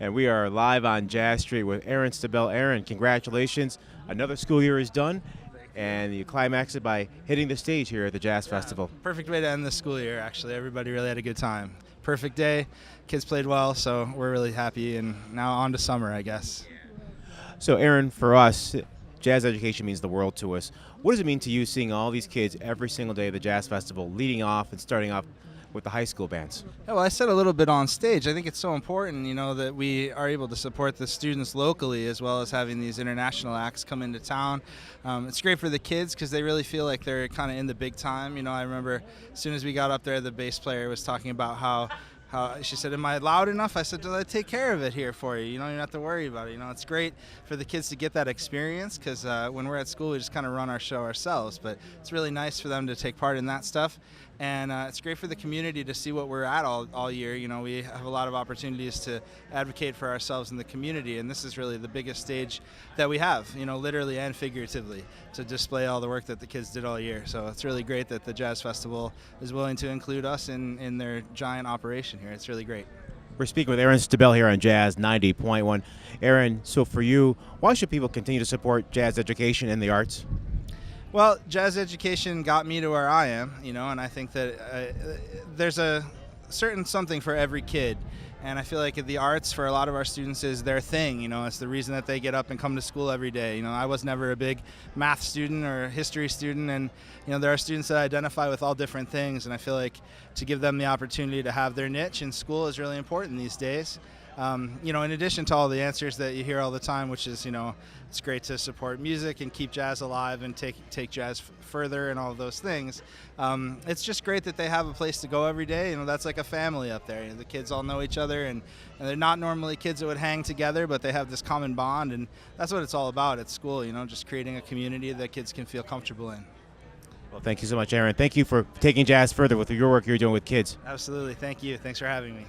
And we are live on Jazz Street with Aaron Staebell. Aaron, congratulations. Another school year is done, and you climaxed it by hitting the stage here at the Jazz Festival. Perfect way to end the school year, actually. Everybody really had a good time. Perfect day. Kids played well, so we're really happy. And now on to summer, I guess. So, Aaron, for us, jazz education means the world to us. What does it mean to you seeing all these kids every single day at the Jazz Festival, leading off and starting off with the high school bands? Yeah, well, I said a little bit on stage. I think it's so important, that we are able to support the students locally as well as having these international acts come into town. It's great for the kids because they really feel like they're kind of in the big time. I remember as soon as we got up there, the bass player was talking about how she said, "Am I loud enough?" I said, "Do I take care of it here for you? You don't have to worry about it." It's great for the kids to get that experience because when we're at school, we just kind of run our show ourselves. But it's really nice for them to take part in that stuff. And it's great for the community to see what we're at all year. We have a lot of opportunities to advocate for ourselves in the community, and this is really the biggest stage that we have, literally and figuratively, to display all the work that the kids did all year. So it's really great that the Jazz Festival is willing to include us in their giant operation here. It's really great. We're speaking with Aaron Staebell here on Jazz 90.1. Aaron, so for you, why should people continue to support jazz education and the arts? Well, jazz education got me to where I am, and I think that there's a certain something for every kid. And I feel like the arts for a lot of our students is their thing. It's the reason that they get up and come to school every day. I was never a big math student or history student, and there are students that identify with all different things. And I feel like to give them the opportunity to have their niche in school is really important these days. In addition to all the answers that you hear all the time, which is, it's great to support music and keep jazz alive and take jazz further and all of those things. It's just great that they have a place to go every day. That's like a family up there. The kids all know each other, and they're not normally kids that would hang together, but they have this common bond, and that's what it's all about at school, just creating a community that kids can feel comfortable in. Well, thank you so much, Aaron. Thank you for taking jazz further with your work you're doing with kids. Absolutely. Thank you. Thanks for having me.